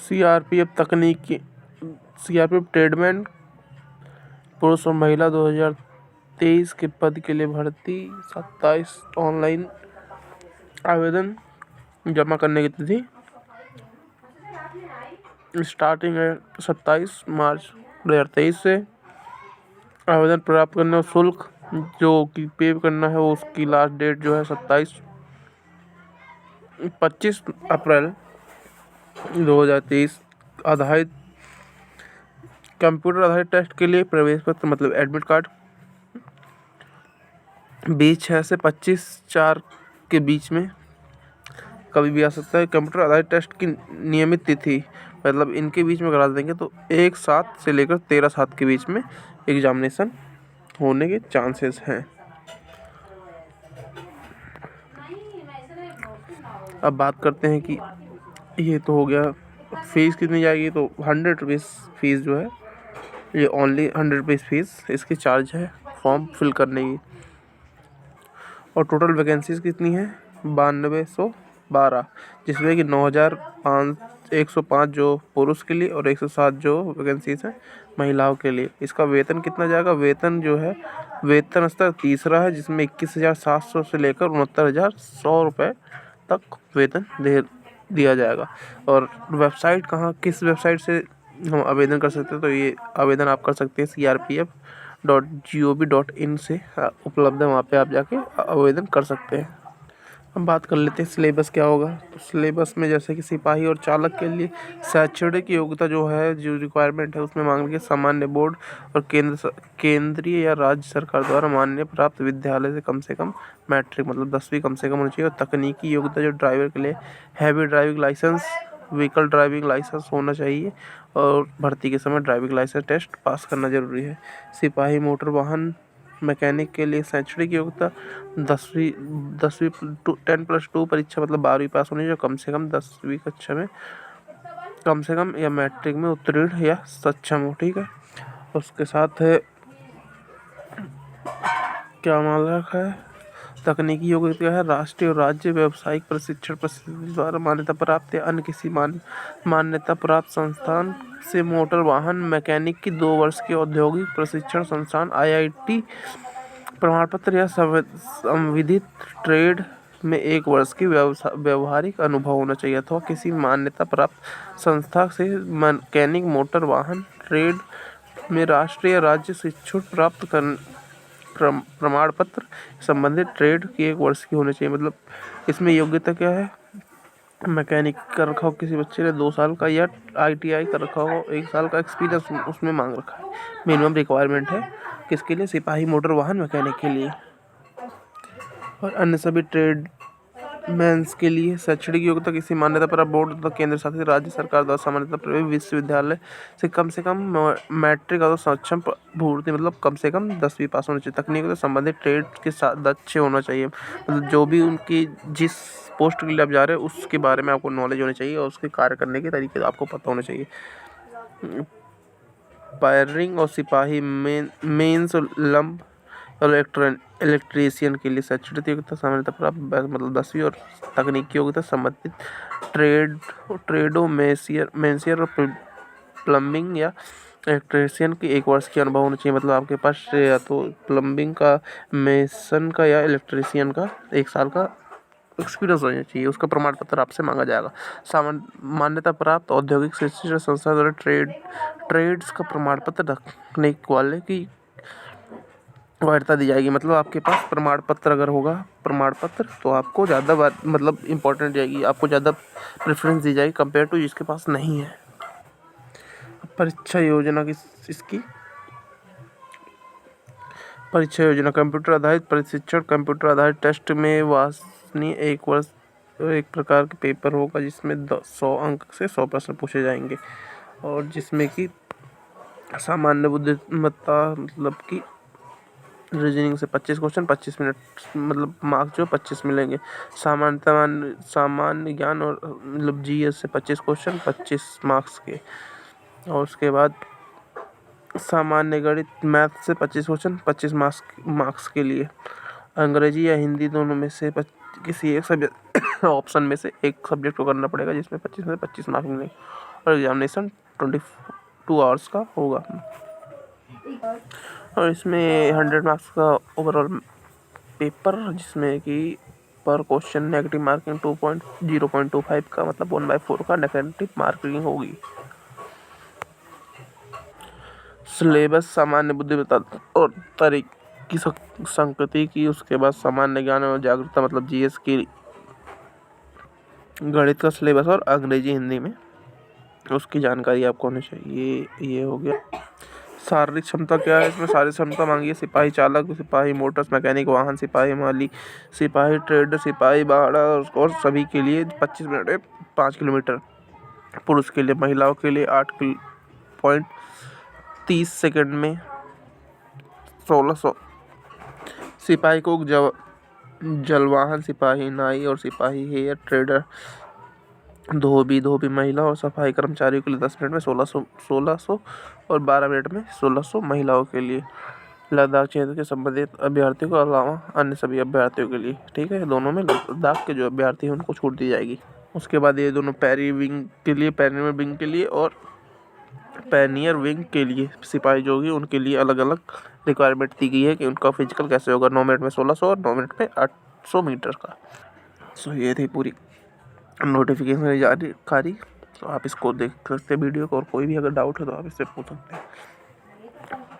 CRPF तकनीकी CRPF tradesman पुरुष और महिला 2023 के पद के लिए भर्ती 27 ऑनलाइन आवेदन जमा करने की तिथि स्टार्टिंग है 27 मार्च 2023 से। आवेदन प्राप्त करने और शुल्क जो कि पे करना है वो उसकी लास्ट डेट जो है 25 अप्रैल 2023। आधारित कंप्यूटर आधारित टेस्ट के लिए प्रवेश पत्र मतलब एडमिट कार्ड 20/6 से 25/4 के बीच में कभी भी आ सकता है। कंप्यूटर आधारित टेस्ट की नियमित तिथि मतलब इनके बीच में करा देंगे तो 1/7 से लेकर 13/7 के बीच में एग्जामिनेशन होने के चांसेस हैं। अब बात करते हैं कि ये तो हो गया, फीस कितनी जाएगी, तो 100 रुपीज़ फीस जो है, ये ओनली 100 रुपीज़ फीस इसकी चार्ज है फॉर्म फिल करने की। और टोटल वैकेंसीज कितनी है 9212, जिसमें कि 9105 जो पुरुष के लिए और 107 जो वैकेंसीज हैं महिलाओं के लिए। इसका वेतन कितना जाएगा, वेतन जो है वेतन स्तर तीसरा है जिसमें 21,700 से लेकर 69,100 रुपये तक वेतन दिया जाएगा। और वेबसाइट किस वेबसाइट से हम आवेदन कर सकते हैं, तो ये आवेदन आप कर सकते हैं crpf.gov.in से उपलब्ध है, वहाँ पे आप जाके आवेदन कर सकते हैं। हम बात कर लेते हैं सिलेबस क्या होगा। तो सिलेबस में जैसे कि सिपाही और चालक के लिए शैक्षणिक योग्यता जो है, जो रिक्वायरमेंट है उसमें मांग रही है सामान्य बोर्ड और केंद्रीय या राज्य सरकार द्वारा मान्य प्राप्त विद्यालय से कम मैट्रिक मतलब 10वीं कम से कम होनी चाहिए। और तकनीकी योग्यता जो ड्राइवर के लिए heavy driving licence vehicle driving licence होना चाहिए और भर्ती के समय ड्राइविंग लाइसेंस टेस्ट पास करना जरूरी है। सिपाही मोटर वाहन मैकेनिक के लिए शैक्षणिक योग्यता 10वीं 10+2 परीक्षा मतलब 12वीं पास होनी चाहिए, कम से कम 10वीं कक्षा में कम से कम या मैट्रिक में उत्तीर्ण या सक्षम हो। ठीक है, उसके साथ है क्या मान रखा है, तकनीकी योग्यता है राष्ट्रीय और राज्य व्यावसायिक प्रशिक्षण परिषद द्वारा मान्यता प्राप्त या अन्य किसी मान्यता प्राप्त संस्थान से मोटर वाहन मैकेनिक की 2 वर्ष की औद्योगिक प्रशिक्षण संस्थान IIT प्रमाण पत्र या संविधित ट्रेड में 1 वर्ष की व्यवहारिक अनुभव होना चाहिए अथवा किसी मान्यता प्राप्त संस्था से मैकेनिक मोटर वाहन ट्रेड में राष्ट्रीय राज्य शिक्षण प्राप्त प्रमाण पत्र संबंधित ट्रेड की 1 वर्ष की होनी चाहिए। मतलब इसमें योग्यता क्या है, मैकेनिक कर रखा हो किसी बच्चे ने 2 साल का या ITI कर रखा हो 1 साल का एक्सपीरियंस उसमें मांग रखा है। मिनिमम रिक्वायरमेंट है किसके लिए, सिपाही मोटर वाहन मैकेनिक के लिए। और अन्य सभी ट्रेड मेंस के लिए शैक्षणिक योग्यता किसी मान्यता प्राप्त बोर्ड तथा केंद्र शासित राज्य सरकार द्वारा मान्यता प्राप्त विश्वविद्यालय से कम मैट्रिक और सक्षम पूर्ति मतलब कम से कम 10वीं पास होना चाहिए। तकनीक से संबंधित ट्रेड के साथ दक्ष होना चाहिए, मतलब जो भी उनकी जिस पोस्ट के लिए आप जा रहे हैं उसके बारे में आपको नॉलेज होनी चाहिए और उसके कार्य करने के तरीके आपको पता होने चाहिए। फायरिंग और सिपाही मेंस और लंब और इलेक्ट्रीशियन के लिए शैक्षणिक योग्यता सामान्यतः प्राप्त मतलब 10वीं और तकनीकी योग्यता संबंधित ट्रेडों मेंसियर और प्लम्बिंग या इलेक्ट्रीशियन की 1 वर्ष की अनुभव होना चाहिए। मतलब आपके पास या तो प्लम्बिंग का, मेसन का या इलेक्ट्रीशियन का 1 साल का एक्सपीरियंस होना चाहिए, उसका प्रमाण पत्र आपसे मांगा जाएगा। मान्यता प्राप्त औद्योगिक शिक्षण संस्था द्वारा ट्रेड्स का प्रमाण पत्र रखने वाले की वैधता दी जाएगी। मतलब आपके पास प्रमाण पत्र अगर होगा प्रमाण पत्र तो आपको ज़्यादा मतलब इम्पोर्टेंट जाएगी, आपको ज़्यादा प्रेफरेंस दी जाएगी कंपेयर टू जिसके पास नहीं है। परीक्षा योजना इसकी परीक्षा योजना कंप्यूटर आधारित प्रशिक्षण कंप्यूटर आधारित टेस्ट में वांछनीय 1 वर्ष एक प्रकार के पेपर होगा जिसमें 100 अंक से 100 प्रश्न पूछे जाएंगे और जिसमें कि सामान्य बुद्धिमत्ता मतलब कि रीजनिंग से 25 क्वेश्चन 25 मिनट मतलब मार्क्स जो 25 मिलेंगे। सामान्य ज्ञान और मतलब GS से 25 क्वेश्चन 25 मार्क्स के। और उसके बाद सामान्य गणित मैथ से 25 क्वेश्चन 25 मार्क्स के लिए। अंग्रेजी या हिंदी दोनों में से किसी एक सब्जेक्ट ऑप्शन में से एक सब्जेक्ट को करना पड़ेगा, जिसमें 25 में 25 मार्क मिलेंगे और एग्जामिनेशन 22 आवर्स का होगा। और इसमें 100 मार्क्स का ओवरऑल पेपर, जिसमें कि पर क्वेश्चन नेगेटिव मार्किंग 0.25 का मतलब 1/4 का नेगेटिव मार्किंग होगी। सिलेबस सामान्य बुद्धि और तर्क की संगति की, उसके बाद सामान्य ज्ञान और जागरूकता मतलब जीएस की, गणित का सिलेबस और अंग्रेजी हिंदी में उसकी जानकारी आपको होनी चाहिए। ये हो गया। शारीरिक क्षमता क्या है, इसमें शारीरिक क्षमता मांगी है सिपाही चालक, सिपाही मोटर्स मैकेनिक वाहन, सिपाही माली, सिपाही ट्रेडर, सिपाही बाड़ा और सभी के लिए 25 मिनट में 5 किलोमीटर। पुरुष के लिए, महिलाओं के लिए 8.30 सेकंड में 1600। सिपाही को जलवाहन, सिपाही नाई और सिपाही हेयर ट्रेडर, धोबी महिला और सफाई कर्मचारियों के लिए 10 मिनट में 1600 और 12 मिनट में 1600 महिलाओं के लिए। लद्दाख क्षेत्र के संबंधित अभ्यर्थियों के अलावा अन्य सभी अभ्यर्थियों के लिए, ठीक है। दोनों में लद्दाख के जो अभ्यर्थी हैं उनको छूट दी जाएगी। उसके बाद ये दोनों पैनियर विंग के लिए और पैनियर विंग के लिए सिपाही जो होगी उनके लिए अलग अलग रिक्वायरमेंट दी गई है कि उनका फिजिकल कैसे होगा, 9 मिनट में 1600 और 9 मिनट में 800 मीटर का। सो ये थी पूरी नोटिफिकेशन जानकारी। तो आप इसको देख सकते हैं वीडियो को, और कोई भी अगर डाउट है तो आप इससे पूछ सकते हैं।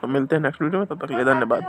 तो मिलते हैं नेक्स्ट वीडियो में, तब तक के लिए धन्यवाद।